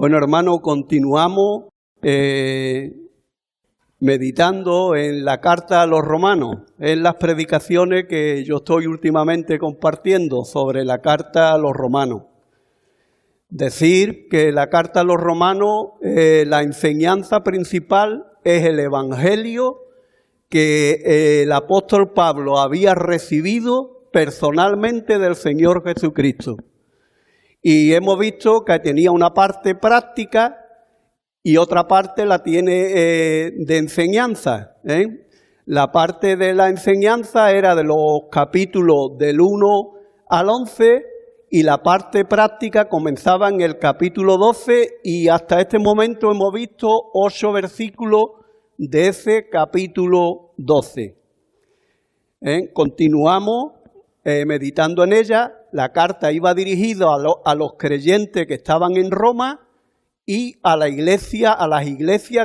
Bueno, hermano, continuamos meditando en la carta a los romanos, en las predicaciones que yo estoy últimamente compartiendo sobre la carta a los romanos. Decir que la carta a los romanos, la enseñanza principal es el evangelio que el apóstol Pablo había recibido personalmente del Señor Jesucristo. Y hemos visto que tenía una parte práctica y otra parte la tiene de enseñanza. La parte de la enseñanza era de los capítulos del 1 al 11 y la parte práctica comenzaba en el capítulo 12 y hasta este momento hemos visto 8 versículos de ese capítulo 12. Continuamos meditando en ella. La carta iba dirigida a los creyentes que estaban en Roma y a las iglesias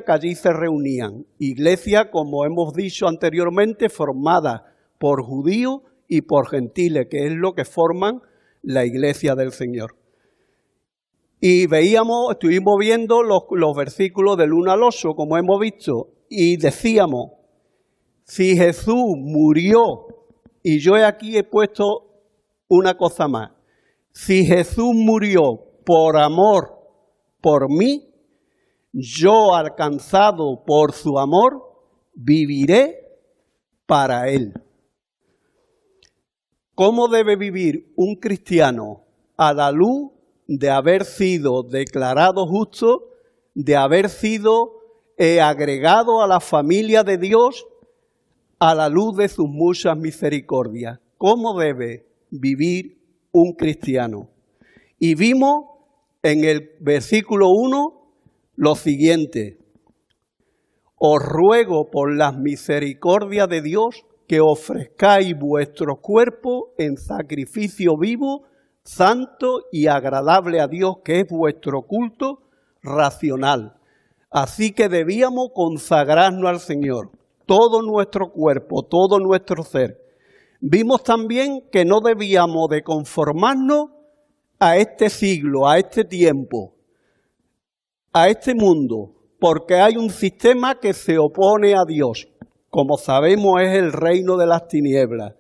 que allí se reunían. Iglesias, como hemos dicho anteriormente, formadas por judíos y por gentiles, que es lo que forman la iglesia del Señor. Y estuvimos viendo los versículos del 1 al 8, como hemos visto, y decíamos, si Jesús murió, y yo aquí he puesto una cosa más, si Jesús murió por amor por mí, yo alcanzado por su amor, viviré para Él. ¿Cómo debe vivir un cristiano a la luz de haber sido declarado justo, de haber sido agregado a la familia de Dios a la luz de sus muchas misericordias? ¿Cómo debe vivir un cristiano? Y vimos en el versículo 1 lo siguiente: os ruego por las misericordias de Dios que ofrezcáis vuestro cuerpo en sacrificio vivo, santo y agradable a Dios, que es vuestro culto racional. Así que debíamos consagrarnos al Señor, todo nuestro cuerpo, todo nuestro ser. Vimos también que no debíamos de conformarnos a este siglo, a este tiempo, a este mundo, porque hay un sistema que se opone a Dios. Como sabemos, es el reino de las tinieblas.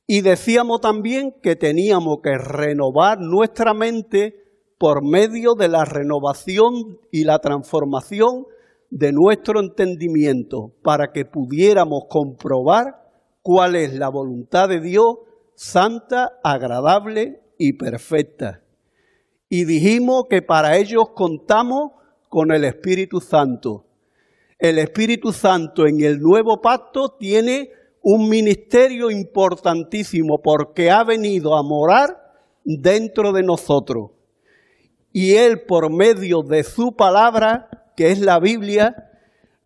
Y decíamos también que teníamos que renovar nuestra mente por medio de la renovación y la transformación de nuestro entendimiento, para que pudiéramos comprobar cuál es la voluntad de Dios, santa, agradable y perfecta. Y dijimos que para ello contamos con el Espíritu Santo. El Espíritu Santo en el nuevo pacto tiene un ministerio importantísimo porque ha venido a morar dentro de nosotros. Y Él, por medio de su palabra, que es la Biblia,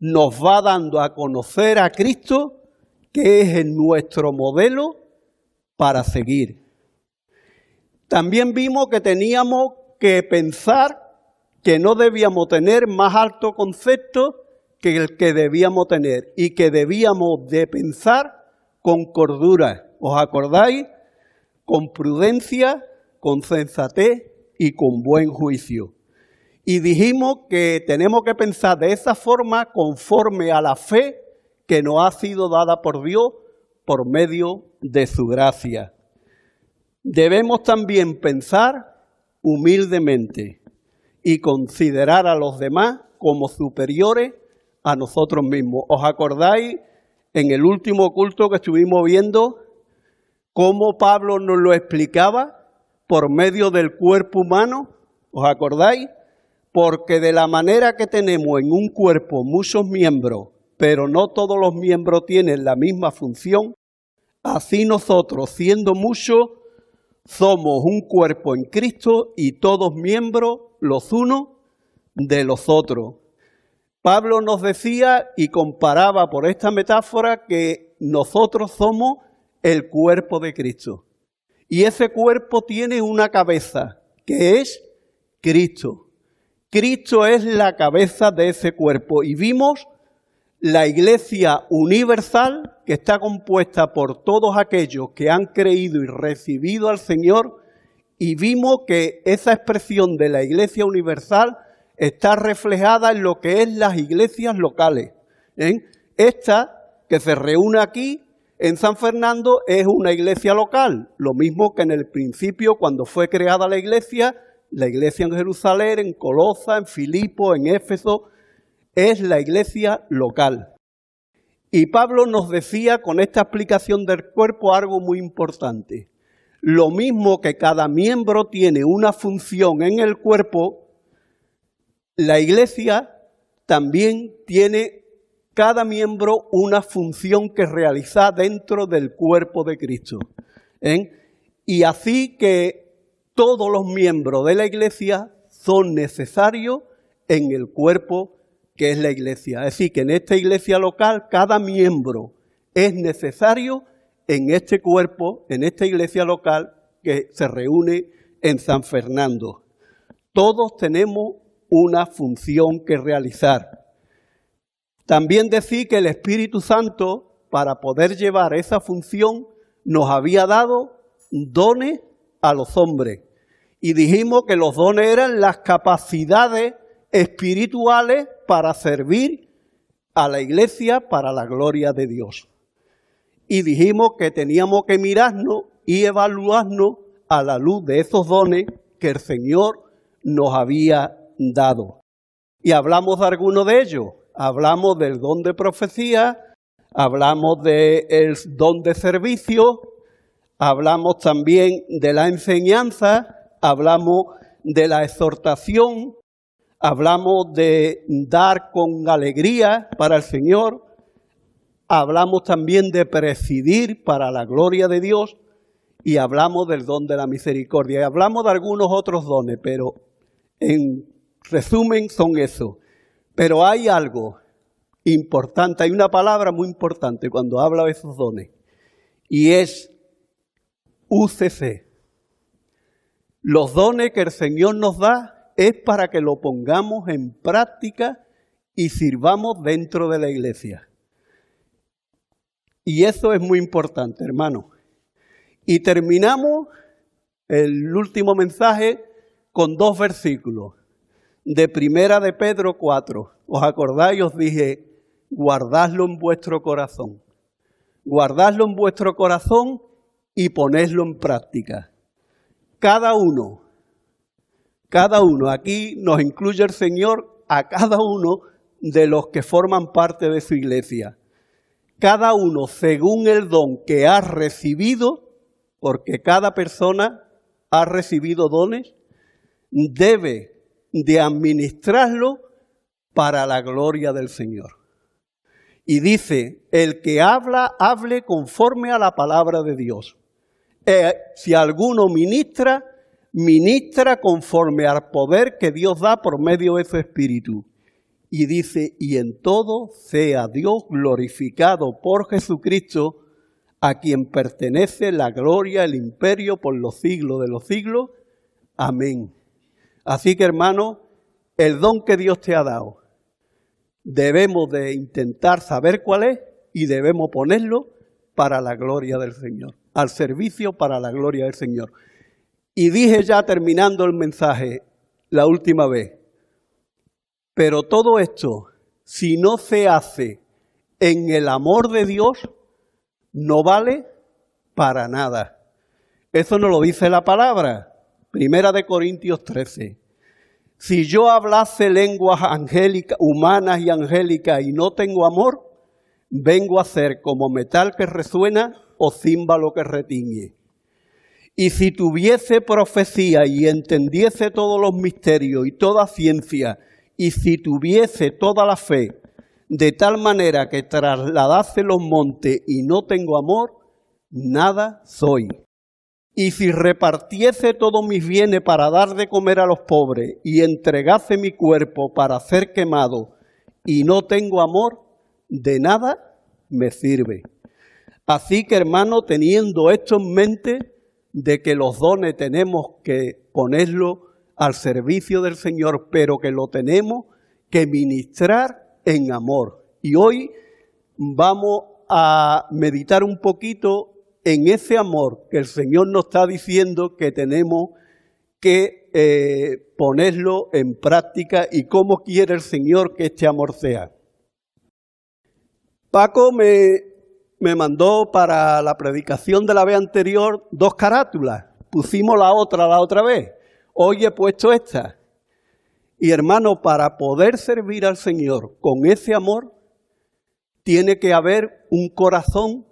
nos va dando a conocer a Cristo, que es nuestro modelo para seguir. También vimos que teníamos que pensar que no debíamos tener más alto concepto que el que debíamos tener y que debíamos de pensar con cordura. ¿Os acordáis? Con prudencia, con sensatez y con buen juicio. Y dijimos que tenemos que pensar de esa forma conforme a la fe que nos ha sido dada por Dios por medio de su gracia. Debemos también pensar humildemente y considerar a los demás como superiores a nosotros mismos. ¿Os acordáis en el último culto que estuvimos viendo cómo Pablo nos lo explicaba por medio del cuerpo humano? ¿Os acordáis? Porque de la manera que tenemos en un cuerpo muchos miembros, pero no todos los miembros tienen la misma función, así nosotros, siendo muchos, somos un cuerpo en Cristo y todos miembros los unos de los otros. Pablo nos decía y comparaba por esta metáfora que nosotros somos el cuerpo de Cristo. Y ese cuerpo tiene una cabeza, que es Cristo. Cristo es la cabeza de ese cuerpo. Y vimos la Iglesia universal, que está compuesta por todos aquellos que han creído y recibido al Señor, y vimos que esa expresión de la Iglesia universal está reflejada en lo que es las iglesias locales. Esta que se reúne aquí en San Fernando es una iglesia local, lo mismo que en el principio cuando fue creada la iglesia en Jerusalén, en Colosa, en Filipo, en Éfeso, es la iglesia local. Y Pablo nos decía con esta explicación del cuerpo algo muy importante. Lo mismo que cada miembro tiene una función en el cuerpo, la iglesia también tiene cada miembro una función que realiza dentro del cuerpo de Cristo. Y así que todos los miembros de la iglesia son necesarios en el cuerpo que es la iglesia. Es decir, que en esta iglesia local cada miembro es necesario en este cuerpo, en esta iglesia local que se reúne en San Fernando. Todos tenemos una función que realizar. También decir que el Espíritu Santo, para poder llevar esa función, nos había dado dones a los hombres. Y dijimos que los dones eran las capacidades espirituales para servir a la iglesia para la gloria de Dios. Y dijimos que teníamos que mirarnos y evaluarnos a la luz de esos dones que el Señor nos había dado. Y hablamos de algunos de ellos. Hablamos del don de profecía, hablamos del don de servicio, hablamos también de la enseñanza, hablamos de la exhortación, hablamos de dar con alegría para el Señor, hablamos también de presidir para la gloria de Dios y hablamos del don de la misericordia. Y hablamos de algunos otros dones, pero en resumen son eso. Pero hay algo importante, hay una palabra muy importante cuando habla de esos dones, y es UCC. Los dones que el Señor nos da es para que lo pongamos en práctica y sirvamos dentro de la iglesia. Y eso es muy importante, hermano. Y terminamos el último mensaje con 2 versículos. De Primera de Pedro 4. ¿Os acordáis? Os dije, guardadlo en vuestro corazón. Guardadlo en vuestro corazón y ponedlo en práctica. Cada uno, aquí nos incluye el Señor a cada uno de los que forman parte de su iglesia. Cada uno según el don que ha recibido, porque cada persona ha recibido dones, debe de administrarlo para la gloria del Señor. Y dice, el que habla, hable conforme a la palabra de Dios. Si alguno ministra, ministra conforme al poder que Dios da por medio de su Espíritu. Y dice, y en todo sea Dios glorificado por Jesucristo, a quien pertenece la gloria, el imperio por los siglos de los siglos. Amén. Así que, hermano, el don que Dios te ha dado, debemos de intentar saber cuál es y debemos ponerlo para la gloria del Señor, al servicio para la gloria del Señor. Y dije ya terminando el mensaje la última vez, pero todo esto, si no se hace en el amor de Dios, no vale para nada. Eso nos lo dice la palabra. Primera de Corintios 13. Si yo hablase lenguas angélicas, humanas y angélicas y no tengo amor, vengo a ser como metal que resuena o címbalo que retiñe. Y si tuviese profecía y entendiese todos los misterios y toda ciencia, y si tuviese toda la fe, de tal manera que trasladase los montes y no tengo amor, nada soy. Y si repartiese todos mis bienes para dar de comer a los pobres y entregase mi cuerpo para ser quemado y no tengo amor, de nada me sirve. Así que, hermano, teniendo esto en mente, de que los dones tenemos que ponerlo al servicio del Señor, pero que lo tenemos que ministrar en amor. Y hoy vamos a meditar un poquito en ese amor que el Señor nos está diciendo que tenemos que ponerlo en práctica y cómo quiere el Señor que este amor sea. Paco me mandó para la predicación de la vez anterior 2 carátulas. Pusimos la otra vez. Hoy he puesto esta. Y hermano, para poder servir al Señor con ese amor, tiene que haber un corazón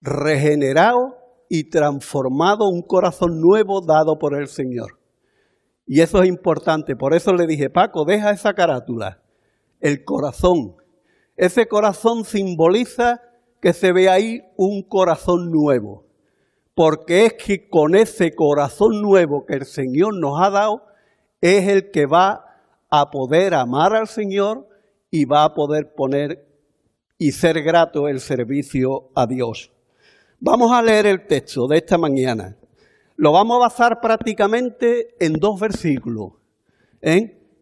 regenerado y transformado, un corazón nuevo dado por el Señor. Y eso es importante. Por eso le dije, Paco, deja esa carátula. El corazón. Ese corazón simboliza que se ve ahí un corazón nuevo. Porque es que con ese corazón nuevo que el Señor nos ha dado, es el que va a poder amar al Señor y va a poder poner y ser grato el servicio a Dios. Vamos a leer el texto de esta mañana. Lo vamos a basar prácticamente en 2 versículos.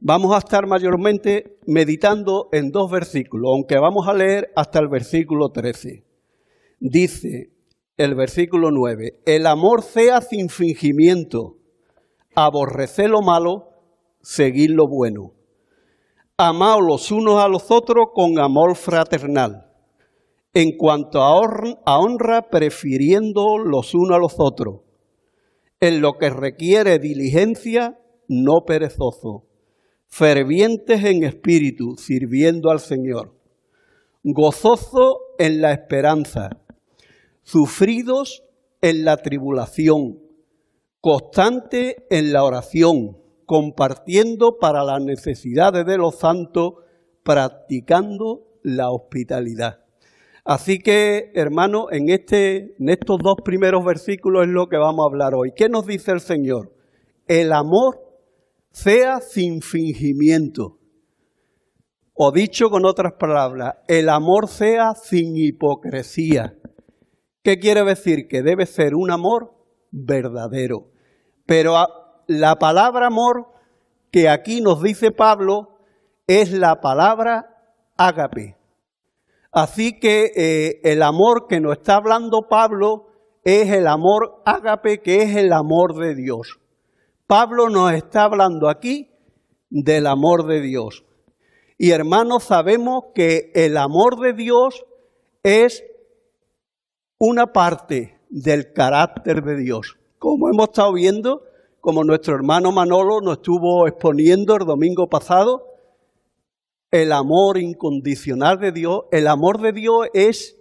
Vamos a estar mayormente meditando en 2 versículos, aunque vamos a leer hasta el versículo 13. Dice el versículo 9, el amor sea sin fingimiento, aborreced lo malo, seguid lo bueno. Amaos los unos a los otros con amor fraternal. En cuanto a honra, prefiriendo los unos a los otros. En lo que requiere diligencia, no perezoso. Fervientes en espíritu, sirviendo al Señor. Gozoso en la esperanza. Sufridos en la tribulación. Constante en la oración. Compartiendo para las necesidades de los santos, practicando la hospitalidad. Así que, hermanos, en estos 2 primeros versículos es lo que vamos a hablar hoy. ¿Qué nos dice el Señor? El amor sea sin fingimiento. O dicho con otras palabras, el amor sea sin hipocresía. ¿Qué quiere decir? Que debe ser un amor verdadero. Pero la palabra amor que aquí nos dice Pablo es la palabra ágape. Así que el amor que nos está hablando Pablo es el amor ágape, que es el amor de Dios. Pablo nos está hablando aquí del amor de Dios. Y hermanos, sabemos que el amor de Dios es una parte del carácter de Dios. Como hemos estado viendo, como nuestro hermano Manolo nos estuvo exponiendo el domingo pasado, el amor incondicional de Dios, el amor de Dios es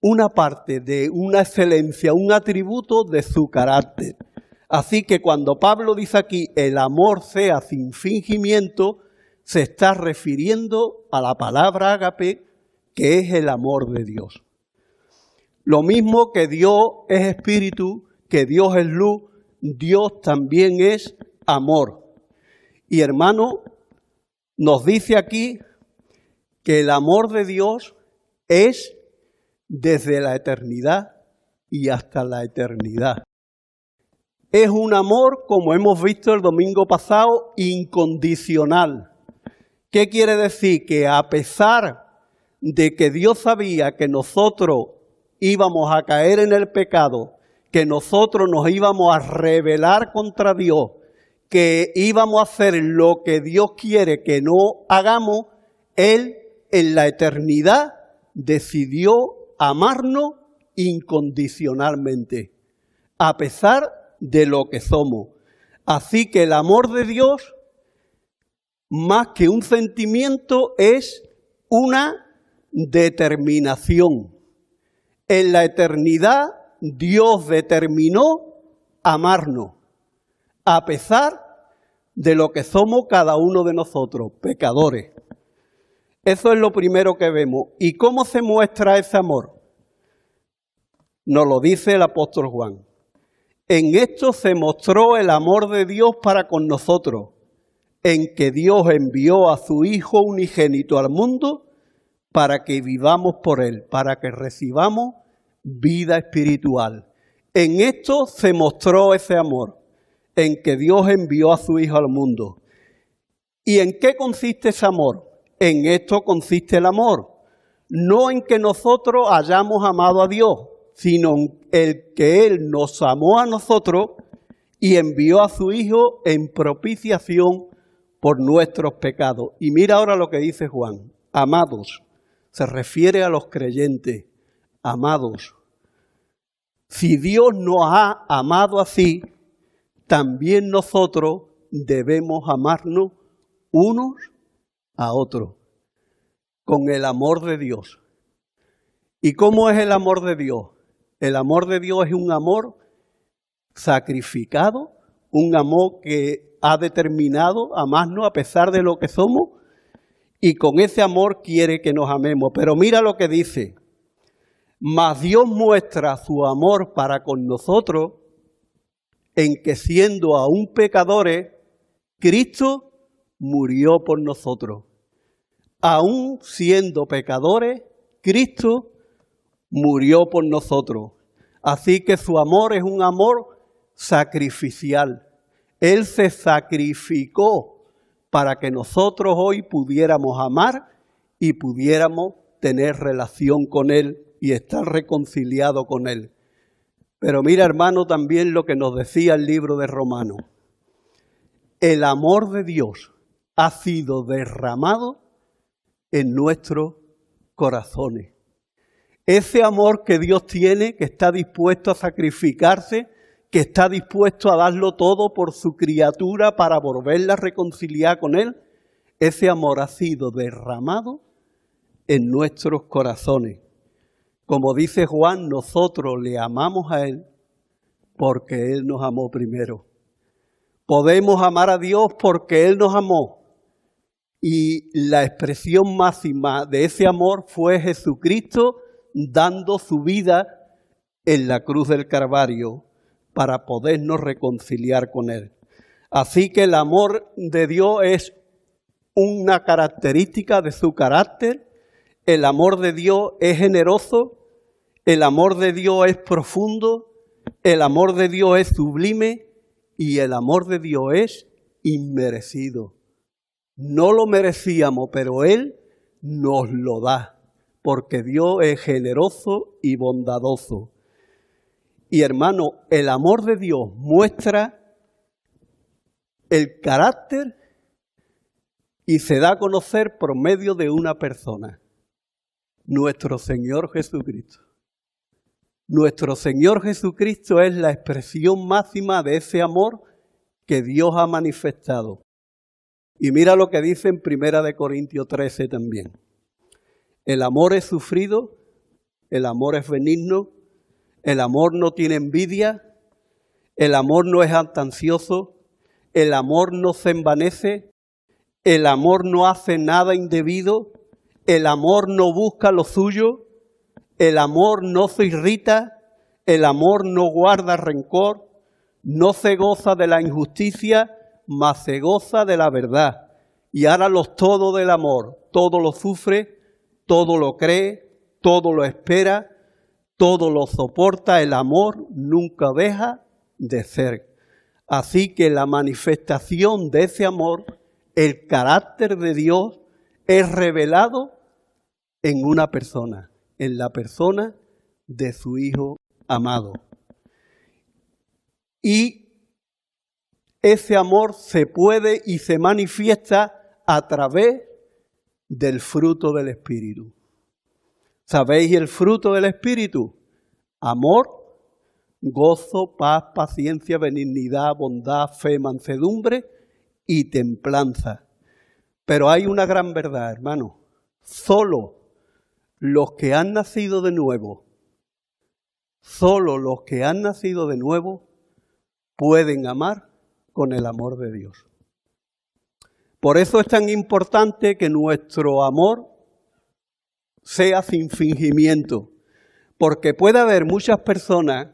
una parte de una excelencia, un atributo de su carácter. Así que cuando Pablo dice aquí, el amor sea sin fingimiento, se está refiriendo a la palabra ágape, que es el amor de Dios. Lo mismo que Dios es espíritu, que Dios es luz, Dios también es amor. Y hermano, nos dice aquí que el amor de Dios es desde la eternidad y hasta la eternidad. Es un amor, como hemos visto el domingo pasado, incondicional. ¿Qué quiere decir? Que a pesar de que Dios sabía que nosotros íbamos a caer en el pecado, que nosotros nos íbamos a rebelar contra Dios, que íbamos a hacer lo que Dios quiere que no hagamos, Él en la eternidad decidió amarnos incondicionalmente, a pesar de lo que somos. Así que el amor de Dios, más que un sentimiento, es una determinación. En la eternidad, Dios determinó amarnos, a pesar de lo que somos cada uno de nosotros, pecadores. Eso es lo primero que vemos. ¿Y cómo se muestra ese amor? Nos lo dice el apóstol Juan. En esto se mostró el amor de Dios para con nosotros, en que Dios envió a su Hijo unigénito al mundo para que vivamos por Él, para que recibamos vida espiritual. En esto se mostró ese amor, en que Dios envió a su Hijo al mundo. ¿Y en qué consiste ese amor? En esto consiste el amor. No en que nosotros hayamos amado a Dios, sino en el que Él nos amó a nosotros y envió a su Hijo en propiciación por nuestros pecados. Y mira ahora lo que dice Juan. Amados, se refiere a los creyentes. Amados, si Dios nos ha amado así, también nosotros debemos amarnos unos a otros, con el amor de Dios. ¿Y cómo es el amor de Dios? El amor de Dios es un amor sacrificado, un amor que ha determinado amarnos a pesar de lo que somos, y con ese amor quiere que nos amemos. Pero mira lo que dice. Mas Dios muestra su amor para con nosotros en que siendo aún pecadores, Cristo murió por nosotros. Aún siendo pecadores, Cristo murió por nosotros. Así que su amor es un amor sacrificial. Él se sacrificó para que nosotros hoy pudiéramos amar y pudiéramos tener relación con Él y estar reconciliados con Él. Pero mira, hermano, también lo que nos decía el libro de Romanos. El amor de Dios ha sido derramado en nuestros corazones. Ese amor que Dios tiene, que está dispuesto a sacrificarse, que está dispuesto a darlo todo por su criatura para volverla a reconciliar con Él, ese amor ha sido derramado en nuestros corazones. Como dice Juan, nosotros le amamos a Él porque Él nos amó primero. Podemos amar a Dios porque Él nos amó. Y la expresión máxima de ese amor fue Jesucristo dando su vida en la cruz del Calvario para podernos reconciliar con Él. Así que el amor de Dios es una característica de su carácter. El amor de Dios es generoso, el amor de Dios es profundo, el amor de Dios es sublime y el amor de Dios es inmerecido. No lo merecíamos, pero Él nos lo da, porque Dios es generoso y bondadoso. Y hermano, el amor de Dios muestra el carácter y se da a conocer por medio de una persona, nuestro Señor Jesucristo. Nuestro Señor Jesucristo es la expresión máxima de ese amor que Dios ha manifestado. Y mira lo que dice en 1 Corintios 13 también. El amor es sufrido, el amor es benigno, el amor no tiene envidia, el amor no es jactancioso, el amor no se envanece, el amor no hace nada indebido, el amor no busca lo suyo, el amor no se irrita, el amor no guarda rencor, no se goza de la injusticia, mas se goza de la verdad. Y ahora los todo del amor, todo lo sufre, todo lo cree, todo lo espera, todo lo soporta. El amor nunca deja de ser. Así que la manifestación de ese amor, el carácter de Dios, es revelado en una persona, en la persona de su Hijo amado. Y ese amor se puede y se manifiesta a través del fruto del Espíritu. ¿Sabéis el fruto del Espíritu? Amor, gozo, paz, paciencia, benignidad, bondad, fe, mansedumbre y templanza. Pero hay una gran verdad, hermano. Solo los que han nacido de nuevo, pueden amar con el amor de Dios. Por eso es tan importante que nuestro amor sea sin fingimiento, porque puede haber muchas personas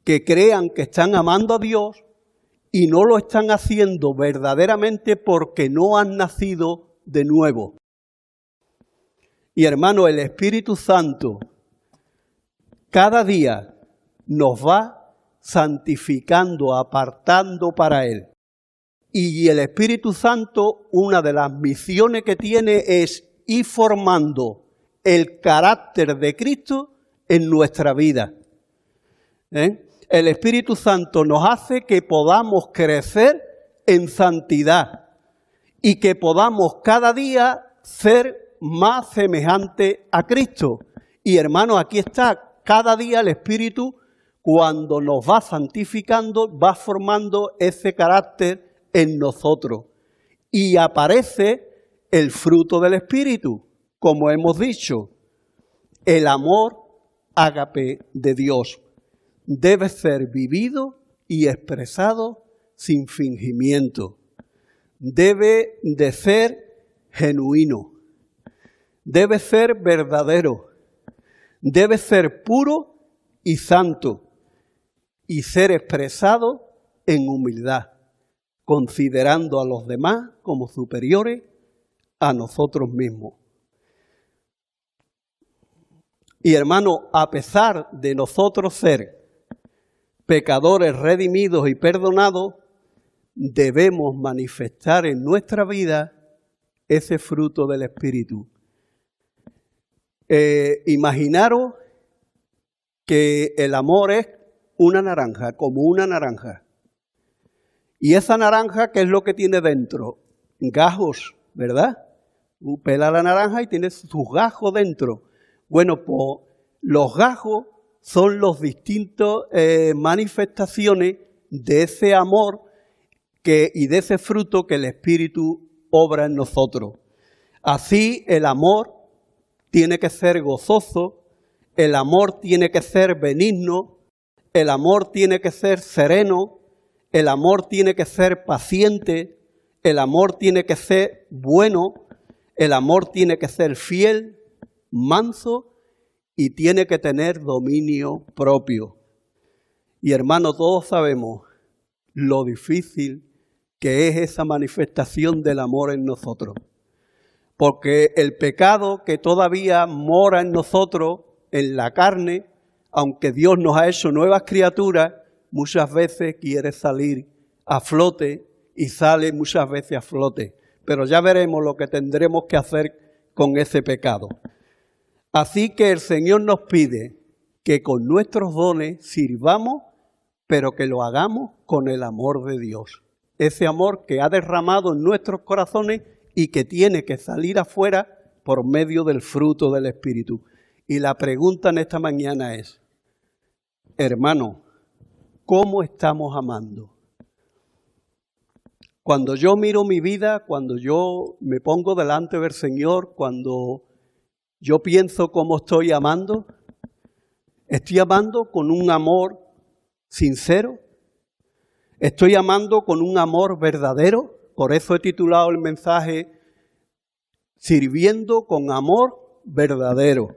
que crean que están amando a Dios y no lo están haciendo verdaderamente porque no han nacido de nuevo. Y hermano, el Espíritu Santo cada día nos va santificando, apartando para Él. Y el Espíritu Santo, una de las misiones que tiene es ir formando el carácter de Cristo en nuestra vida. El Espíritu Santo nos hace que podamos crecer en santidad y que podamos cada día ser más semejantes a Cristo. Y hermanos, aquí está, cada día el Espíritu, cuando nos va santificando, va formando ese carácter en nosotros. Y aparece el fruto del Espíritu, como hemos dicho, el amor ágape de Dios. Debe ser vivido y expresado sin fingimiento. Debe de ser genuino. Debe ser verdadero. Debe ser puro y santo. Y ser expresado en humildad, considerando a los demás como superiores a nosotros mismos. Y hermano, a pesar de nosotros ser pecadores redimidos y perdonados, debemos manifestar en nuestra vida ese fruto del Espíritu. Imaginaros que el amor es una naranja, como una naranja. Y esa naranja, ¿qué es lo que tiene dentro? Gajos, ¿verdad? Pela la naranja y tiene sus gajos dentro. Bueno, pues los gajos son las distintas manifestaciones de ese amor y de ese fruto que el Espíritu obra en nosotros. Así el amor tiene que ser gozoso, el amor tiene que ser benigno, el amor tiene que ser sereno, el amor tiene que ser paciente, el amor tiene que ser bueno, el amor tiene que ser fiel, manso y tiene que tener dominio propio. Y hermano, todos sabemos lo difícil que es esa manifestación del amor en nosotros. Porque el pecado que todavía mora en nosotros, en la carne, aunque Dios nos ha hecho nuevas criaturas, muchas veces quiere salir a flote y sale muchas veces a flote. Pero ya veremos lo que tendremos que hacer con ese pecado. Así que el Señor nos pide que con nuestros dones sirvamos, pero que lo hagamos con el amor de Dios. Ese amor que ha derramado en nuestros corazones y que tiene que salir afuera por medio del fruto del Espíritu. Y la pregunta en esta mañana es, hermano, ¿cómo estamos amando? Cuando yo miro mi vida, cuando yo me pongo delante del Señor, cuando yo pienso cómo estoy amando con un amor sincero, estoy amando con un amor verdadero. Por eso he titulado el mensaje Sirviendo con amor verdadero.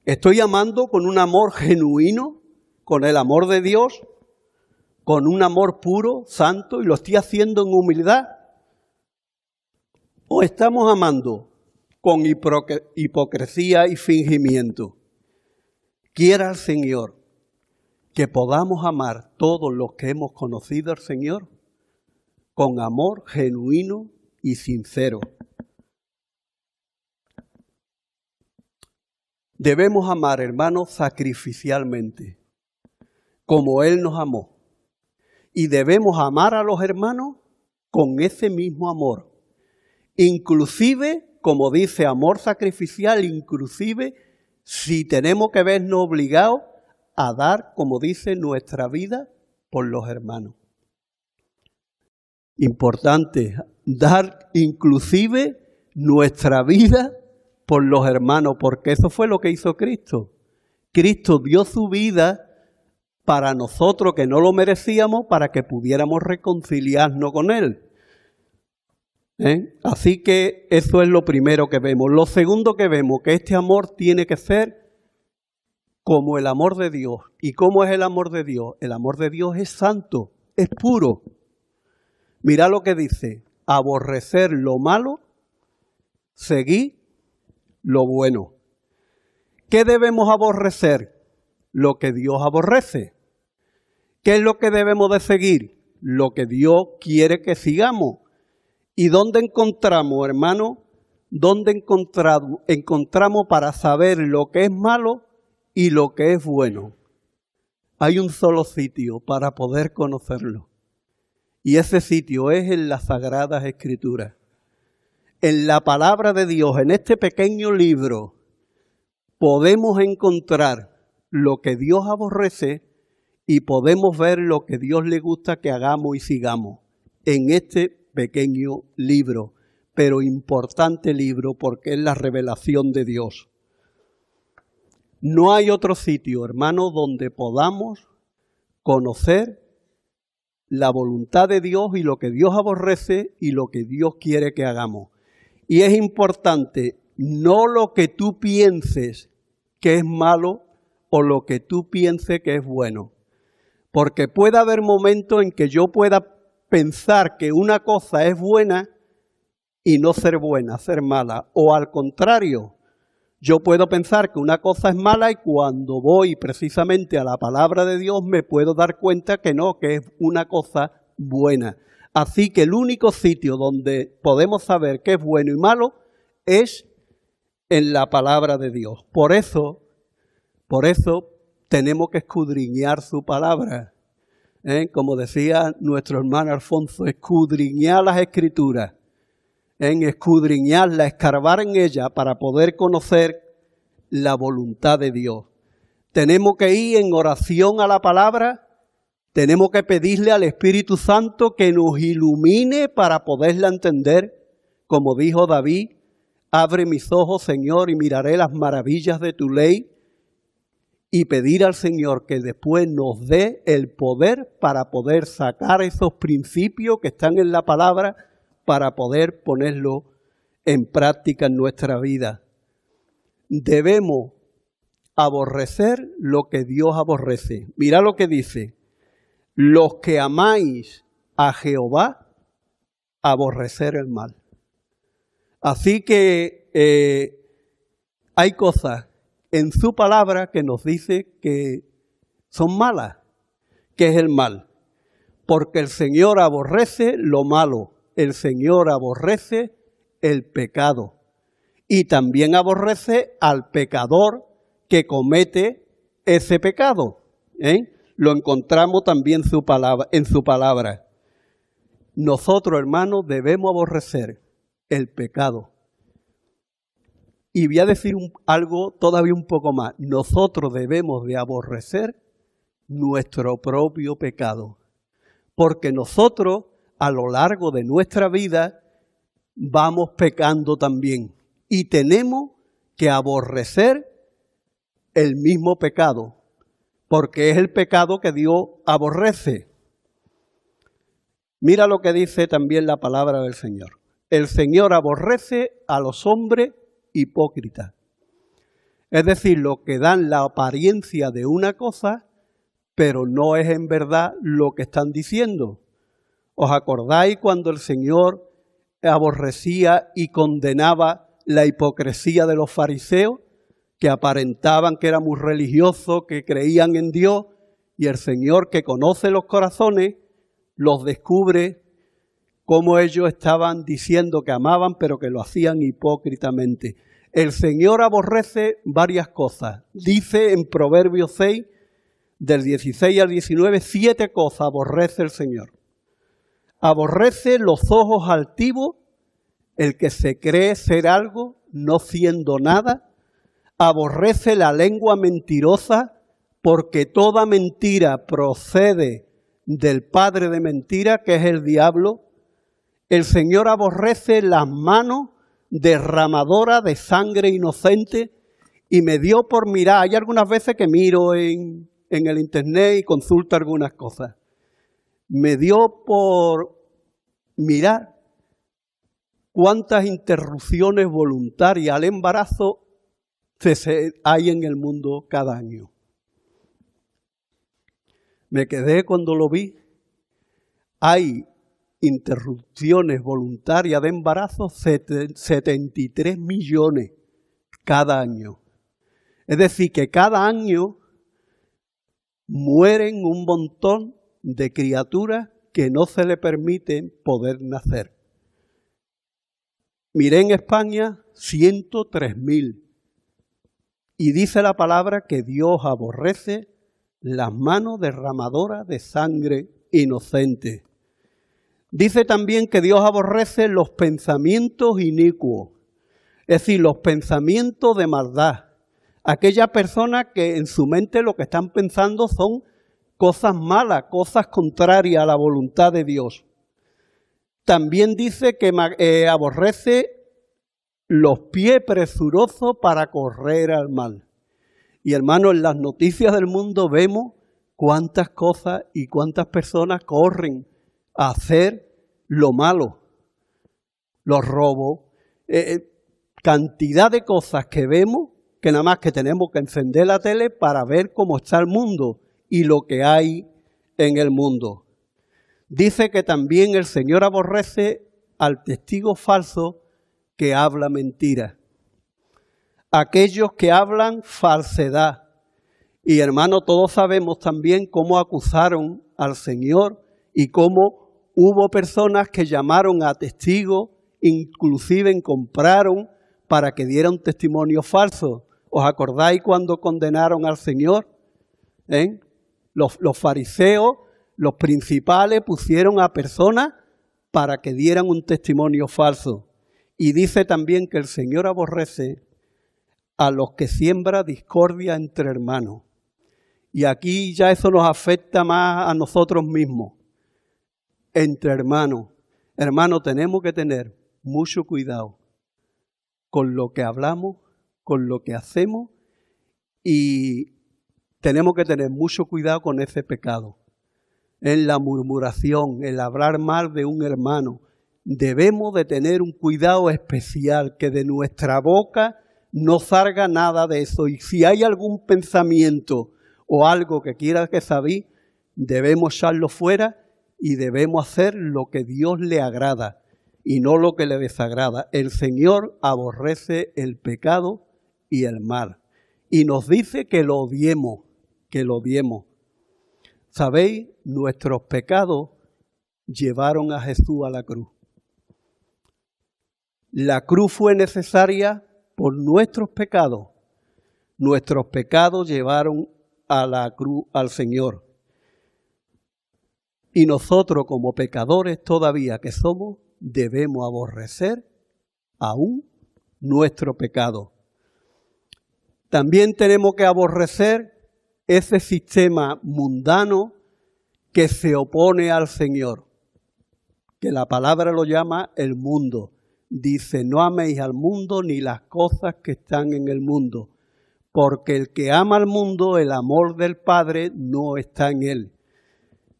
Estoy amando con un amor genuino, con el amor de Dios, con un amor puro, santo, y lo estoy haciendo en humildad. ¿O estamos amando con hipocresía y fingimiento? Quiera el Señor que podamos amar todos los que hemos conocido al Señor con amor genuino y sincero. Debemos amar, hermanos, sacrificialmente, como Él nos amó. Y debemos amar a los hermanos con ese mismo amor. Inclusive, como dice, amor sacrificial, inclusive si tenemos que vernos obligados a dar, como dice, nuestra vida por los hermanos. Importante, dar inclusive nuestra vida por los hermanos, porque eso fue lo que hizo Cristo. Cristo dio su vida para nosotros que no lo merecíamos, para que pudiéramos reconciliarnos con Él. Así que eso es lo primero que vemos. Lo segundo que vemos, que este amor tiene que ser como el amor de Dios. ¿Y cómo es el amor de Dios? El amor de Dios es santo, es puro. Mira lo que dice, aborrecer lo malo, seguir lo bueno. ¿Qué debemos aborrecer? Lo que Dios aborrece. ¿Qué es lo que debemos de seguir? Lo que Dios quiere que sigamos. ¿Y dónde encontramos, hermano? ¿Dónde encontramos para saber lo que es malo y lo que es bueno? hay un solo sitio para poder conocerlo. Y ese sitio es en las Sagradas Escrituras. En la palabra de Dios, en este pequeño libro, podemos encontrar lo que Dios aborrece y podemos ver lo que Dios le gusta que hagamos y sigamos. En este pequeño libro, pero importante libro porque es la revelación de Dios. No hay otro sitio, hermano, donde podamos conocer la voluntad de Dios y lo que Dios aborrece y lo que Dios quiere que hagamos. Y es importante, no lo que tú pienses que es malo o lo que tú pienses que es bueno. Porque puede haber momentos en que yo pueda pensar que una cosa es buena y no ser buena, ser mala. O al contrario, yo puedo pensar que una cosa es mala y cuando voy precisamente a la palabra de Dios me puedo dar cuenta que no, que es una cosa buena. Así que el único sitio donde podemos saber qué es bueno y malo es en la palabra de Dios. Por eso tenemos que escudriñar su palabra. Como decía nuestro hermano Alfonso, escudriñar las Escrituras. En escudriñarla, escarbar en ella para poder conocer la voluntad de Dios. Tenemos que ir en oración a la palabra, tenemos que pedirle al Espíritu Santo que nos ilumine para poderla entender, como dijo David, abre mis ojos, Señor, y miraré las maravillas de tu ley, y pedir al Señor que después nos dé el poder para poder sacar esos principios que están en la palabra para poder ponerlo en práctica en nuestra vida. Debemos aborrecer lo que Dios aborrece. Mira lo que dice, los que amáis a Jehová, aborrecer el mal. Así que hay cosas en su palabra que nos dice que son malas, que es el mal. Porque el Señor aborrece lo malo. El Señor aborrece el pecado y también aborrece al pecador que comete ese pecado. Lo encontramos también en su palabra. Nosotros, hermanos, debemos aborrecer el pecado. Y voy a decir algo todavía un poco más. Nosotros debemos de aborrecer nuestro propio pecado. Porque nosotros, a lo largo de nuestra vida, vamos pecando también. Y tenemos que aborrecer el mismo pecado, porque es el pecado que Dios aborrece. Mira lo que dice también la palabra del Señor. El Señor aborrece a los hombres hipócritas. Es decir, los que dan la apariencia de una cosa, pero no es en verdad lo que están diciendo. ¿Os acordáis cuando el Señor aborrecía y condenaba la hipocresía de los fariseos, que aparentaban que eran muy religiosos, que creían en Dios, y el Señor, que conoce los corazones, los descubre cómo ellos estaban diciendo que amaban, pero que lo hacían hipócritamente? El Señor aborrece varias cosas. Dice en Proverbios 6, del 16 al 19, 7 cosas aborrece el Señor. Aborrece los ojos altivos, el que se cree ser algo, no siendo nada. Aborrece la lengua mentirosa, porque toda mentira procede del padre de mentira, que es el diablo. El Señor aborrece las manos derramadoras de sangre inocente, y me dio por mirar. Hay algunas veces que miro en el internet y consulto algunas cosas. Me dio por mirar cuántas interrupciones voluntarias al embarazo hay en el mundo cada año. Me quedé cuando lo vi. Hay interrupciones voluntarias de embarazo 73 millones cada año. Es decir, que cada año mueren un montón de criaturas que no se le permiten poder nacer. Miré en España 103.000. Y dice la palabra que Dios aborrece las manos derramadoras de sangre inocente. Dice también que Dios aborrece los pensamientos inicuos, es decir, los pensamientos de maldad. Aquellas personas que en su mente lo que están pensando son cosas malas, cosas contrarias a la voluntad de Dios. También dice que aborrece los pies presurosos para correr al mal. Y hermanos, en las noticias del mundo vemos cuántas cosas y cuántas personas corren a hacer lo malo. Los robos, cantidad de cosas que vemos que nada más que tenemos que encender la tele para ver cómo está el mundo y lo que hay en el mundo. Dice que también el Señor aborrece al testigo falso que habla mentira. Aquellos que hablan falsedad. Y hermano, todos sabemos también cómo acusaron al Señor y cómo hubo personas que llamaron a testigos, inclusive compraron para que diera un testimonio falso. ¿Os acordáis cuando condenaron al Señor? Los fariseos, los principales, pusieron a personas para que dieran un testimonio falso. Y dice también que el Señor aborrece a los que siembran discordia entre hermanos. Y aquí ya eso nos afecta más a nosotros mismos. Entre hermanos. Hermanos, tenemos que tener mucho cuidado con lo que hablamos, con lo que hacemos, y tenemos que tener mucho cuidado con ese pecado. En la murmuración, el hablar mal de un hermano, debemos de tener un cuidado especial, que de nuestra boca no salga nada de eso. Y si hay algún pensamiento o algo que quiera que sabéis, debemos echarlo fuera y debemos hacer lo que Dios le agrada y no lo que le desagrada. El Señor aborrece el pecado y el mal. Y nos dice que lo odiemos, que lo odiemos. ¿Sabéis? Nuestros pecados llevaron a Jesús a la cruz. La cruz fue necesaria por nuestros pecados. Nuestros pecados llevaron a la cruz al Señor. Y nosotros, como pecadores todavía que somos, debemos aborrecer aún nuestro pecado. También tenemos que aborrecer ese sistema mundano que se opone al Señor, que la palabra lo llama el mundo. Dice, no améis al mundo ni las cosas que están en el mundo, porque el que ama al mundo, el amor del Padre no está en él.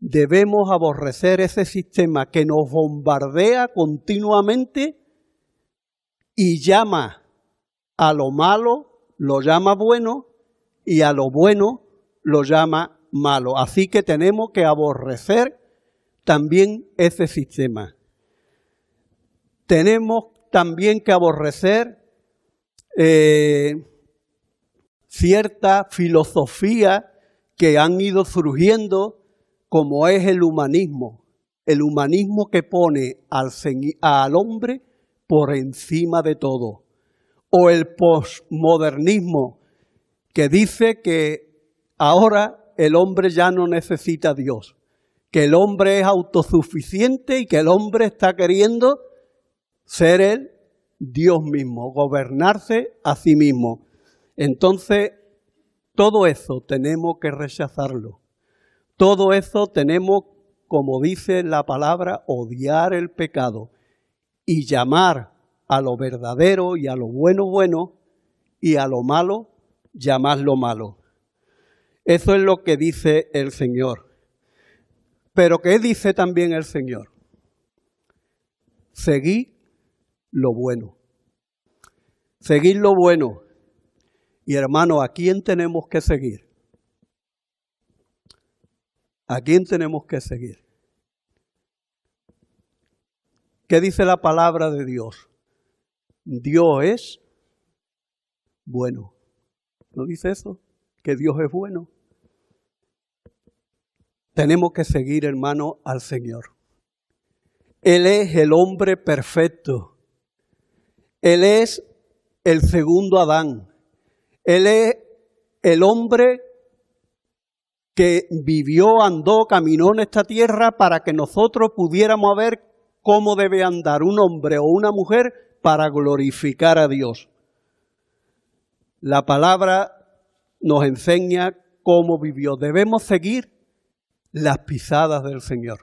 Debemos aborrecer ese sistema que nos bombardea continuamente y llama a lo malo, lo llama bueno, y a lo bueno lo llama malo. Así que tenemos que aborrecer también ese sistema. Tenemos también que aborrecer cierta filosofía que han ido surgiendo, como es el humanismo que pone al hombre por encima de todo, o el posmodernismo que dice que ahora el hombre ya no necesita a Dios, que el hombre es autosuficiente y que el hombre está queriendo ser el Dios mismo, gobernarse a sí mismo. Entonces, todo eso tenemos que rechazarlo. Todo eso tenemos, como dice la palabra, odiar el pecado y llamar a lo verdadero y a lo bueno, bueno, y a lo malo, llamarlo malo. Eso es lo que dice el Señor. Pero ¿qué dice también el Señor? Seguid lo bueno. Seguid lo bueno. Y hermano, ¿a quién tenemos que seguir? ¿A quién tenemos que seguir? ¿Qué dice la palabra de Dios? Dios es bueno. ¿No dice eso? Que Dios es bueno. Tenemos que seguir, hermano, al Señor. Él es el hombre perfecto. Él es el segundo Adán. Él es el hombre que vivió, andó, caminó en esta tierra para que nosotros pudiéramos ver cómo debe andar un hombre o una mujer para glorificar a Dios. La palabra nos enseña cómo vivió. Debemos seguir las pisadas del Señor.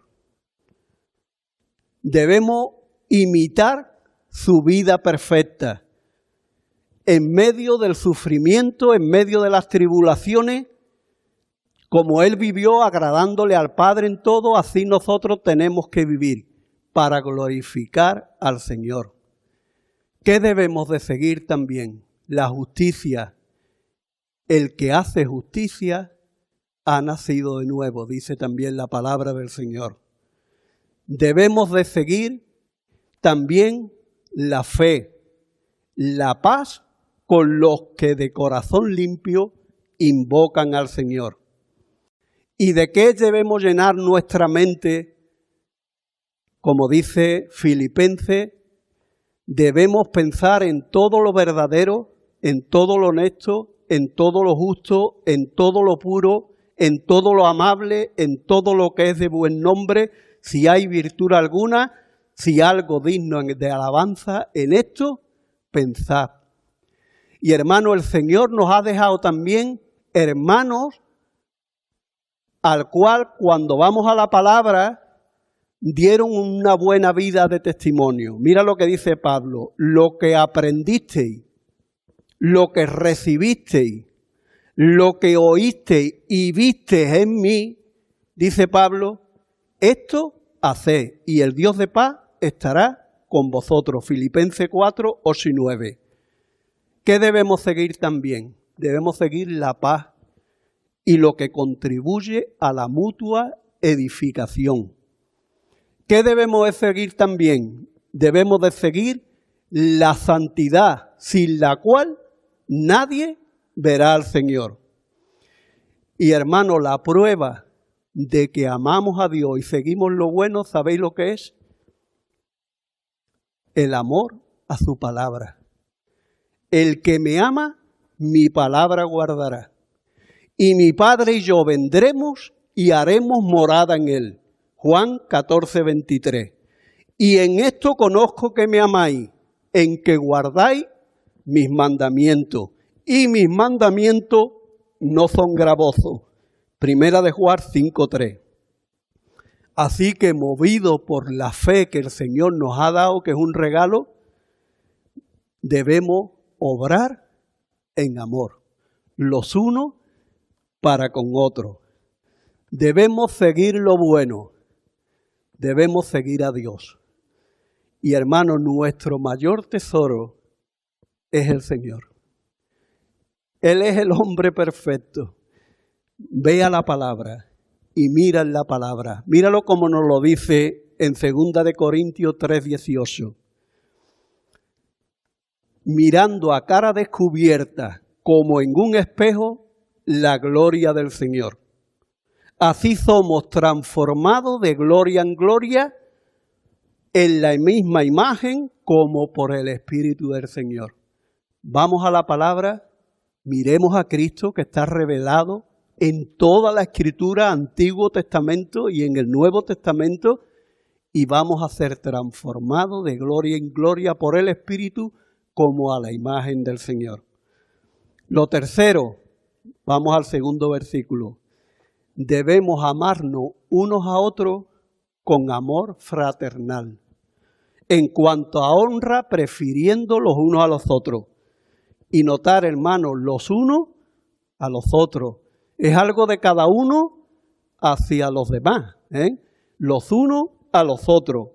Debemos imitar su vida perfecta. En medio del sufrimiento, en medio de las tribulaciones, como Él vivió agradándole al Padre en todo, así nosotros tenemos que vivir para glorificar al Señor. ¿Qué debemos de seguir también? La justicia. El que hace justicia ha nacido de nuevo, dice también la palabra del Señor. Debemos de seguir también la fe, la paz con los que de corazón limpio invocan al Señor. ¿Y de qué debemos llenar nuestra mente? Como dice Filipenses, debemos pensar en todo lo verdadero, en todo lo honesto, en todo lo justo, en todo lo puro, en todo lo amable, en todo lo que es de buen nombre, si hay virtud alguna, si algo digno de alabanza, en esto pensad. Y hermano, el Señor nos ha dejado también hermanos al cual cuando vamos a la palabra dieron una buena vida de testimonio. Mira lo que dice Pablo: lo que aprendisteis, lo que recibisteis, lo que oísteis y visteis en mí, dice Pablo, esto haced y el Dios de paz estará con vosotros. Filipenses 4, 8 y 9. ¿Qué debemos seguir también? Debemos seguir la paz y lo que contribuye a la mutua edificación. ¿Qué debemos de seguir también? Debemos de seguir la santidad, sin la cual nadie verá al Señor. Y hermano, la prueba de que amamos a Dios y seguimos lo bueno, ¿sabéis lo que es? El amor a su palabra. El que me ama, mi palabra guardará. Y mi Padre y yo vendremos y haremos morada en él. Juan 14, 23. Y en esto conozco que me amáis, en que guardáis mis mandamientos. Y mis mandamientos no son gravosos. Primera de Juan 5, 3. Así que movido por la fe que el Señor nos ha dado, que es un regalo, debemos obrar en amor, los unos para con otros. Debemos seguir lo bueno, debemos seguir a Dios. Y hermano, nuestro mayor tesoro es el Señor. Él es el hombre perfecto. Ve a la palabra y mira en la palabra. Míralo como nos lo dice en 2 Corintios 3, 18. Mirando a cara descubierta, como en un espejo, la gloria del Señor. Así somos transformados de gloria en gloria en la misma imagen como por el Espíritu del Señor. Vamos a la palabra, miremos a Cristo que está revelado en toda la Escritura, Antiguo Testamento y en el Nuevo Testamento, y vamos a ser transformados de gloria en gloria por el Espíritu como a la imagen del Señor. Lo tercero, vamos al segundo versículo. Debemos amarnos unos a otros con amor fraternal. En cuanto a honra, prefiriendo los unos a los otros. Y notar, hermanos, los unos a los otros. Es algo de cada uno hacia los demás. Los unos a los otros.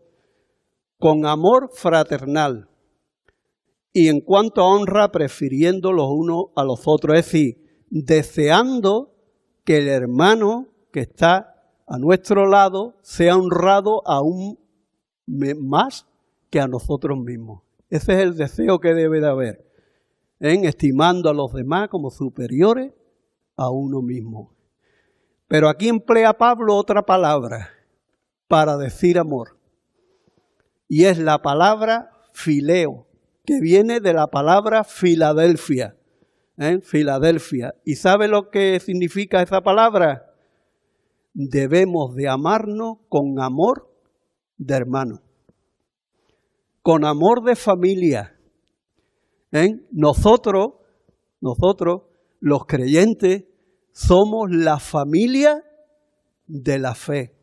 Con amor fraternal. Y en cuanto a honra, prefiriendo los unos a los otros. Es decir, deseando que el hermano que está a nuestro lado sea honrado aún más que a nosotros mismos. Ese es el deseo que debe de haber, estimando a los demás como superiores a uno mismo. Pero aquí emplea Pablo otra palabra para decir amor, y es la palabra fileo, que viene de la palabra Filadelfia. Filadelfia. ¿Y sabe lo que significa esa palabra? debemos de amarnos con amor de hermano, con amor de familia. Nosotros, los creyentes, somos la familia de la fe.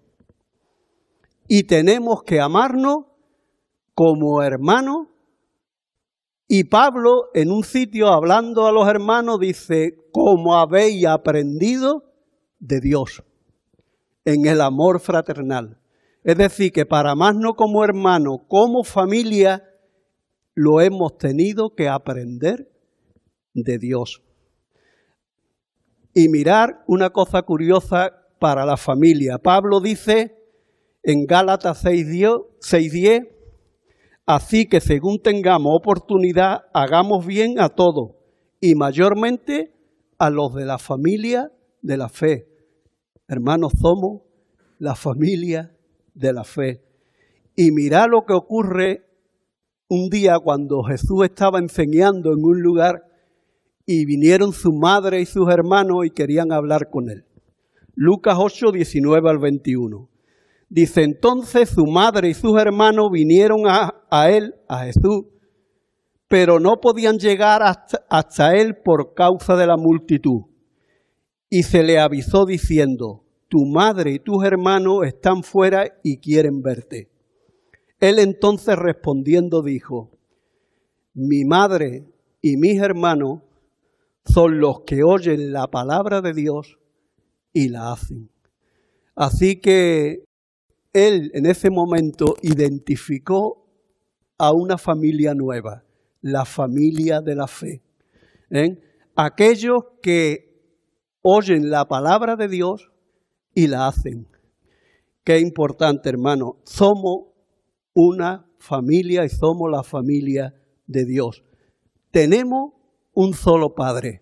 Y tenemos que amarnos como hermanos. Y Pablo, en un sitio hablando a los hermanos, dice, como habéis aprendido de Dios, en el amor fraternal. Es decir, que para amarnos como hermanos, como familia, lo hemos tenido que aprender de Dios. Y mirar una cosa curiosa para la familia. Pablo dice en Gálatas 6:10, así que según tengamos oportunidad, hagamos bien a todos y mayormente a los de la familia de la fe. Hermanos, somos la familia de la fe. Y mirad lo que ocurre un día cuando Jesús estaba enseñando en un lugar y vinieron su madre y sus hermanos y querían hablar con él. Lucas 8, 19 al 21. Dice, entonces su madre y sus hermanos vinieron a él, a Jesús, pero no podían llegar hasta él por causa de la multitud. Y se le avisó diciendo, tu madre y tus hermanos están fuera y quieren verte. Él entonces respondiendo dijo, mi madre y mis hermanos son los que oyen la palabra de Dios y la hacen. Así que él en ese momento identificó a una familia nueva, la familia de la fe. Aquellos que oyen la palabra de Dios y la hacen. Qué importante, hermano. Somos una familia y somos la familia de Dios. Tenemos un solo Padre.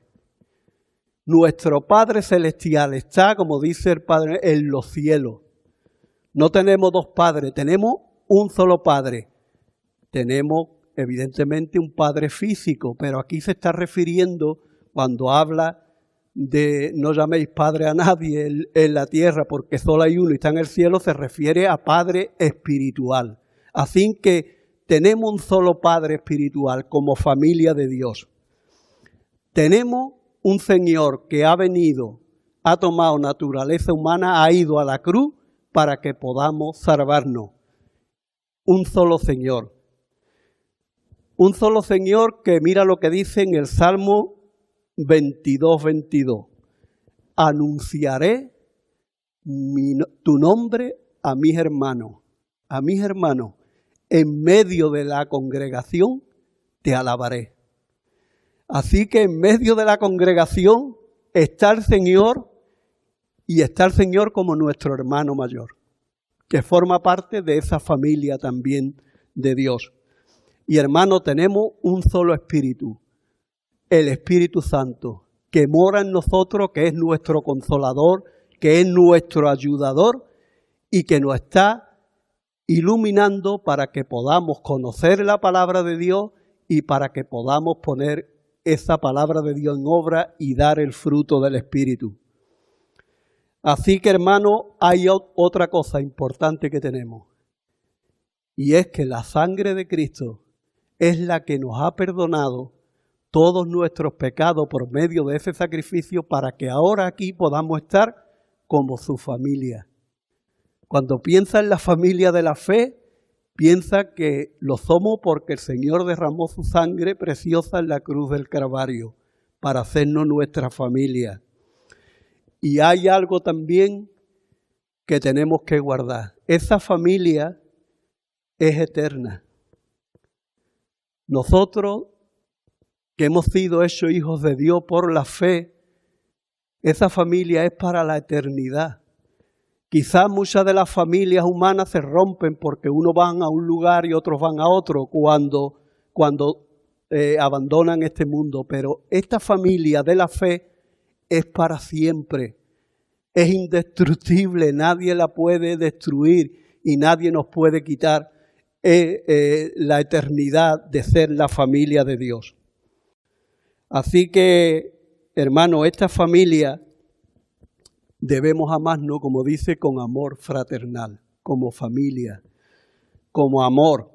Nuestro Padre Celestial está, como dice el Padre, en los cielos. No tenemos dos padres, tenemos un solo Padre. Tenemos, evidentemente, un Padre físico, pero aquí se está refiriendo, cuando habla de no llaméis Padre a nadie en la tierra, porque solo hay uno y está en el cielo, se refiere a Padre espiritual. Así que tenemos un solo Padre espiritual como familia de Dios. Tenemos un Señor que ha venido, ha tomado naturaleza humana, ha ido a la cruz para que podamos salvarnos. Un solo Señor. Un solo Señor que mira lo que dice en el Salmo 22:22. Anunciaré tu nombre a mis hermanos. A mis hermanos, en medio de la congregación te alabaré. Así que en medio de la congregación está el Señor y está el Señor como nuestro hermano mayor, que forma parte de esa familia también de Dios. Y hermano, tenemos un solo Espíritu, el Espíritu Santo, que mora en nosotros, que es nuestro consolador, que es nuestro ayudador y que nos está iluminando para que podamos conocer la palabra de Dios y para que podamos poner esa palabra de Dios en obra y dar el fruto del Espíritu. Así que, hermano, hay otra cosa importante que tenemos. Y es que la sangre de Cristo es la que nos ha perdonado todos nuestros pecados por medio de ese sacrificio para que ahora aquí podamos estar como su familia. Cuando piensa en la familia de la fe, piensa que lo somos porque el Señor derramó su sangre preciosa en la cruz del Calvario para hacernos nuestra familia. Y hay algo también que tenemos que guardar. Esa familia es eterna. Nosotros que hemos sido hechos hijos de Dios por la fe, esa familia es para la eternidad. Quizás muchas de las familias humanas se rompen porque unos van a un lugar y otros van a otro cuando abandonan este mundo. Pero esta familia de la fe es para siempre. Es indestructible, nadie la puede destruir y nadie nos puede quitar la eternidad de ser la familia de Dios. Así que, hermano, esta familia Debemos amarnos, como dice, con amor fraternal, como familia, como amor.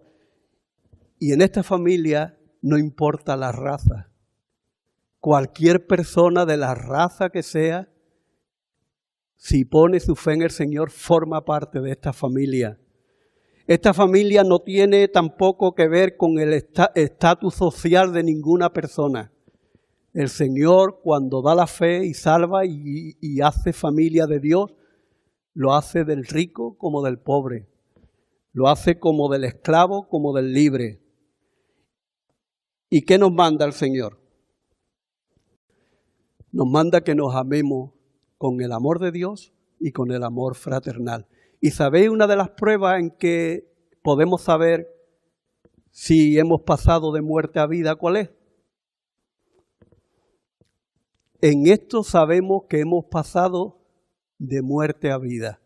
Y en esta familia no importa la raza. Cualquier persona de la raza que sea, si pone su fe en el Señor, forma parte de esta familia. Esta familia no tiene tampoco que ver con el estatus social de ninguna persona. El Señor, cuando da la fe y salva y hace familia de Dios, lo hace del rico como del pobre. Lo hace como del esclavo como del libre. ¿Y qué nos manda el Señor? Nos manda que nos amemos con el amor de Dios y con el amor fraternal. ¿Y sabéis una de las pruebas en que podemos saber si hemos pasado de muerte a vida? ¿Cuál es? En esto sabemos que hemos pasado de muerte a vida,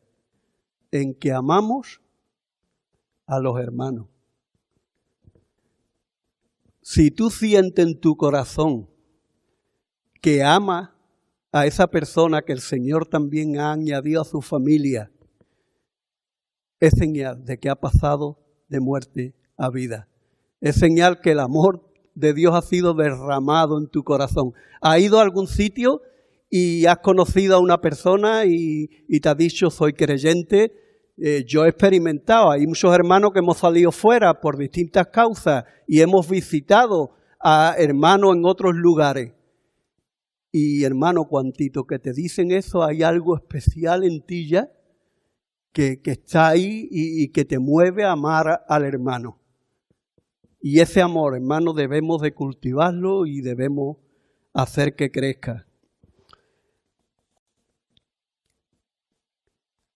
en que amamos a los hermanos. Si tú sientes en tu corazón que amas a esa persona que el Señor también ha añadido a su familia, es señal de que ha pasado de muerte a vida. Es señal que el amor de Dios ha sido derramado en tu corazón. ¿Has ido a algún sitio y has conocido a una persona y te ha dicho soy creyente? Yo he experimentado, hay muchos hermanos que hemos salido fuera por distintas causas y hemos visitado a hermanos en otros lugares. Y hermano, cuantito que te dicen eso, hay algo especial en ti ya que está ahí y que te mueve a amar al hermano. Y ese amor, hermano, debemos de cultivarlo y debemos hacer que crezca.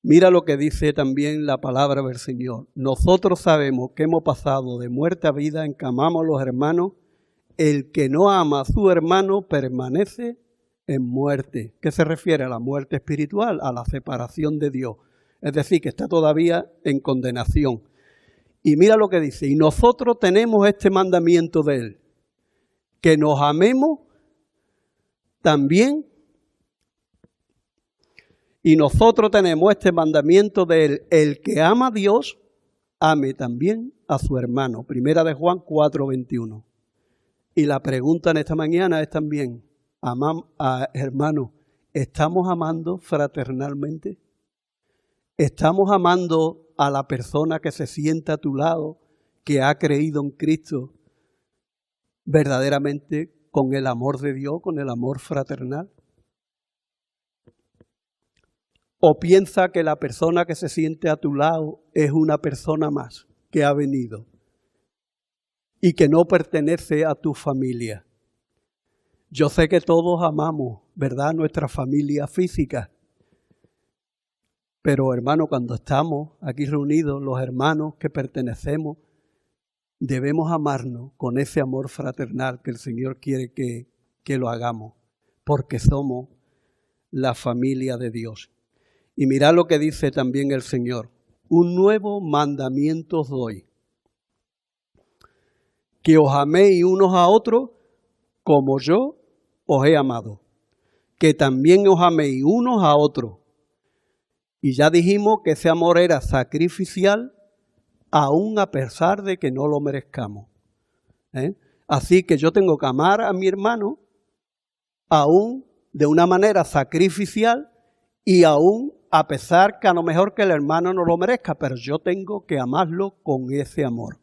Mira lo que dice también la palabra del Señor. Nosotros sabemos que hemos pasado de muerte a vida en que amamos a los hermanos. El que no ama a su hermano permanece en muerte. ¿Qué se refiere a la muerte espiritual? A la separación de Dios. Es decir, que está todavía en condenación. Y mira lo que dice, y nosotros tenemos este mandamiento de Él, que nos amemos también, y nosotros tenemos este mandamiento de Él, el que ama a Dios, ame también a su hermano. Primera de Juan 4:21. Y la pregunta en esta mañana es también, hermano, ¿estamos amando fraternalmente? ¿Estamos amando a la persona que se sienta a tu lado, que ha creído en Cristo, verdaderamente con el amor de Dios, con el amor fraternal? ¿O piensa que la persona que se siente a tu lado es una persona más que ha venido y que no pertenece a tu familia? Yo sé que todos amamos, ¿verdad?, nuestra familia física. Pero hermano, cuando estamos aquí reunidos, los hermanos que pertenecemos, debemos amarnos con ese amor fraternal que el Señor quiere que lo hagamos, porque somos la familia de Dios. Y mirad lo que dice también el Señor. Un nuevo mandamiento os doy, que os améis unos a otros como yo os he amado, que también os améis unos a otros. Y ya dijimos que ese amor era sacrificial, aún a pesar de que no lo merezcamos. Así que yo tengo que amar a mi hermano, aún de una manera sacrificial y aún a pesar que a lo mejor que el hermano no lo merezca, pero yo tengo que amarlo con ese amor.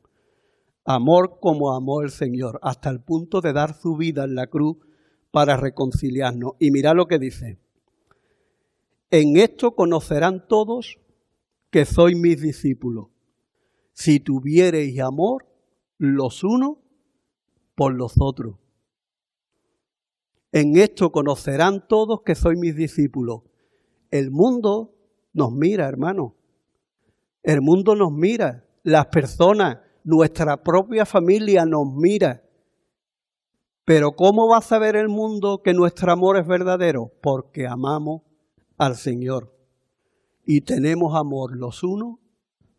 Amor como amó el Señor, hasta el punto de dar su vida en la cruz para reconciliarnos. Y mirad lo que dice. En esto conocerán todos que sois mis discípulos, si tuviereis amor los unos por los otros. En esto conocerán todos que sois mis discípulos. El mundo nos mira, hermano. El mundo nos mira. Las personas, nuestra propia familia nos mira. Pero ¿cómo va a saber el mundo que nuestro amor es verdadero? Porque amamos al Señor y tenemos amor los unos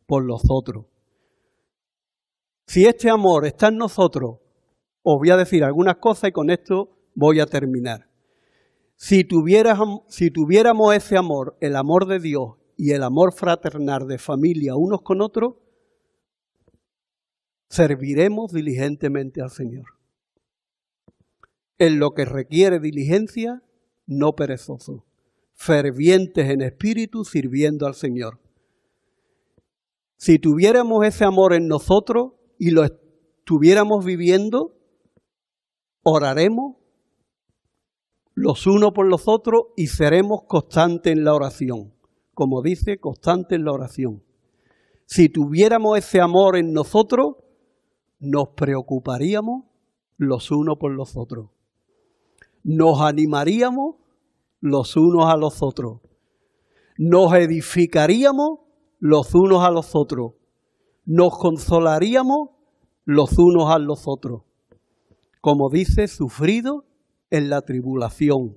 por los otros. Si este amor está en nosotros, os voy a decir algunas cosas y con esto voy a terminar. Si tuviéramos ese amor, el amor de Dios y el amor fraternal de familia unos con otros, serviremos diligentemente al Señor. En lo que requiere diligencia, no perezosos, fervientes en espíritu, sirviendo al Señor. Si tuviéramos ese amor en nosotros y lo estuviéramos viviendo, oraremos los unos por los otros y seremos constantes en la oración. Como dice, constante en la oración. Si tuviéramos ese amor en nosotros, nos preocuparíamos los unos por los otros. Nos animaríamos los unos a los otros. Nos edificaríamos los unos a los otros. Nos consolaríamos los unos a los otros. Como dice, sufrido en la tribulación.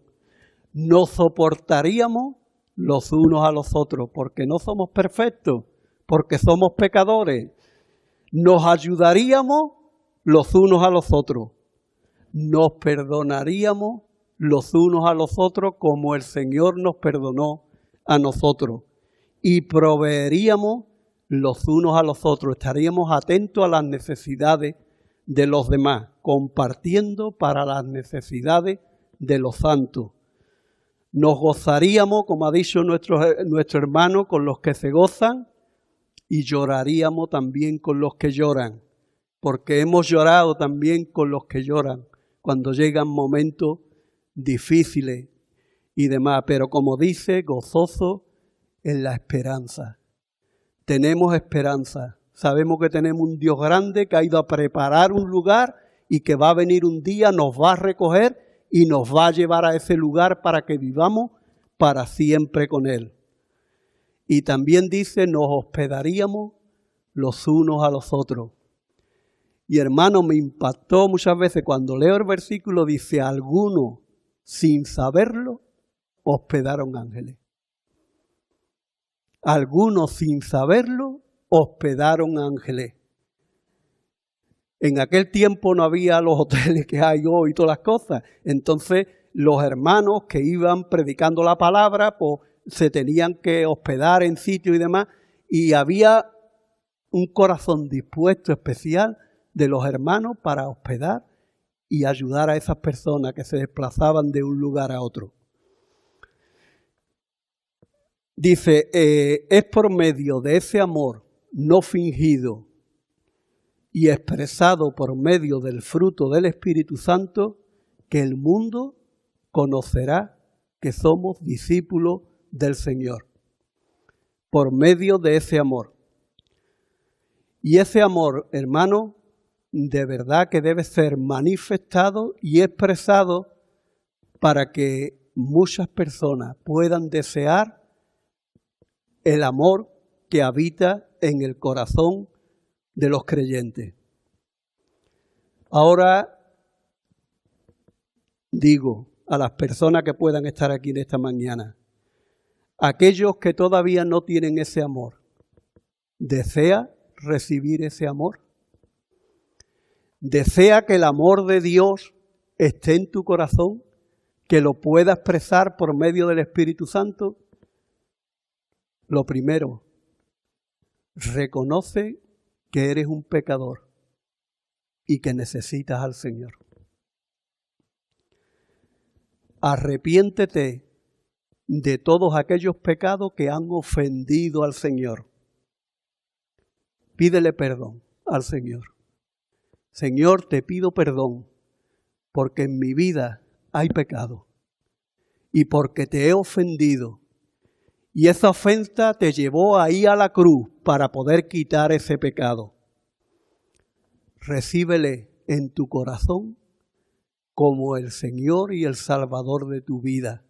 Nos soportaríamos los unos a los otros, porque no somos perfectos, porque somos pecadores. Nos ayudaríamos los unos a los otros. Nos perdonaríamos los unos a los otros como el Señor nos perdonó a nosotros. Y proveeríamos los unos a los otros. Estaríamos atentos a las necesidades de los demás, compartiendo para las necesidades de los santos. Nos gozaríamos, como ha dicho nuestro hermano, con los que se gozan, y lloraríamos también con los que lloran, porque hemos llorado también con los que lloran cuando llegan momentos difíciles y demás. Pero como dice, gozoso en la esperanza. Tenemos esperanza. Sabemos que tenemos un Dios grande que ha ido a preparar un lugar y que va a venir un día, nos va a recoger y nos va a llevar a ese lugar para que vivamos para siempre con Él. Y también dice, nos hospedaríamos los unos a los otros. Y hermano, me impactó muchas veces cuando leo el versículo, dice, algunos sin saberlo hospedaron ángeles. Algunos sin saberlo hospedaron ángeles. En aquel tiempo no había los hoteles que hay hoy y todas las cosas. Entonces los hermanos que iban predicando la palabra, pues se tenían que hospedar en sitio y demás. Y había un corazón dispuesto especial de los hermanos para hospedar y ayudar a esas personas que se desplazaban de un lugar a otro. Dice, es por medio de ese amor no fingido y expresado por medio del fruto del Espíritu Santo que el mundo conocerá que somos discípulos del Señor. Por medio de ese amor. Y ese amor, hermano, de verdad que debe ser manifestado y expresado para que muchas personas puedan desear el amor que habita en el corazón de los creyentes. Ahora digo a las personas que puedan estar aquí en esta mañana, aquellos que todavía no tienen ese amor, ¿desea recibir ese amor? ¿Desea que el amor de Dios esté en tu corazón, que lo pueda expresar por medio del Espíritu Santo? Lo primero, reconoce que eres un pecador y que necesitas al Señor. Arrepiéntete de todos aquellos pecados que han ofendido al Señor. Pídele perdón al Señor. Señor, te pido perdón porque en mi vida hay pecado y porque te he ofendido. Y esa ofensa te llevó ahí a la cruz para poder quitar ese pecado. Recíbele en tu corazón como el Señor y el Salvador de tu vida.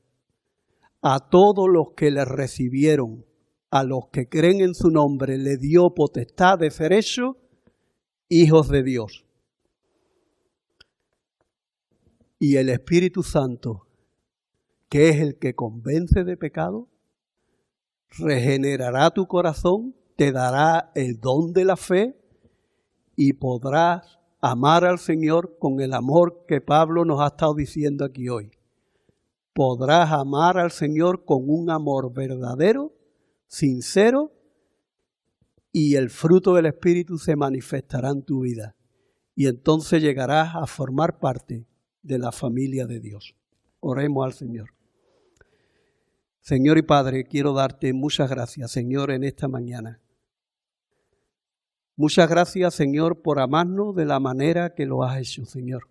A todos los que le recibieron, a los que creen en su nombre, le dio potestad de ser hechos hijos de Dios. Y el Espíritu Santo, que es el que convence de pecado, regenerará tu corazón, te dará el don de la fe y podrás amar al Señor con el amor que Pablo nos ha estado diciendo aquí hoy. podrás amar al Señor con un amor verdadero, sincero, y el fruto del Espíritu se manifestará en tu vida. Y entonces llegarás a formar parte de la familia de Dios. Oremos al Señor. Señor y Padre, quiero darte muchas gracias, Señor, en esta mañana. Muchas gracias, Señor, por amarnos de la manera que lo has hecho, Señor.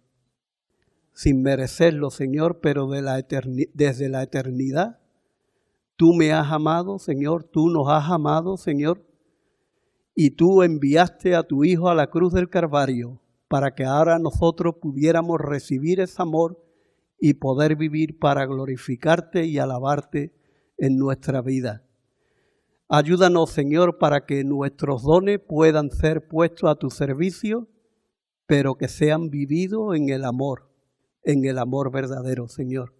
Sin merecerlo, Señor, pero desde la eternidad, tú me has amado, Señor, tú nos has amado, Señor, y tú enviaste a tu Hijo a la cruz del Calvario para que ahora nosotros pudiéramos recibir ese amor y poder vivir para glorificarte y alabarte en nuestra vida. Ayúdanos, Señor, para que nuestros dones puedan ser puestos a tu servicio, pero que sean vividos en el amor verdadero, Señor.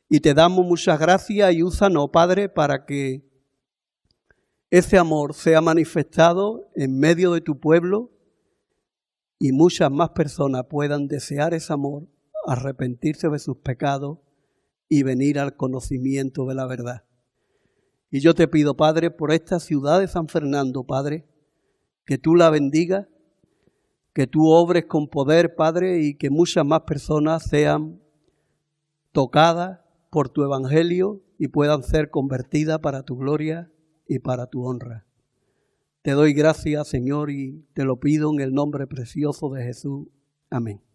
Y te damos muchas gracias y úsanos, Padre, para que ese amor sea manifestado en medio de tu pueblo y muchas más personas puedan desear ese amor, arrepentirse de sus pecados y venir al conocimiento de la verdad. Y yo te pido, Padre, por esta ciudad de San Fernando, Padre, que tú la bendigas, que tú obres con poder, Padre, y que muchas más personas sean tocadas por tu evangelio y puedan ser convertidas para tu gloria y para tu honra. Te doy gracias, Señor, y te lo pido en el nombre precioso de Jesús. Amén.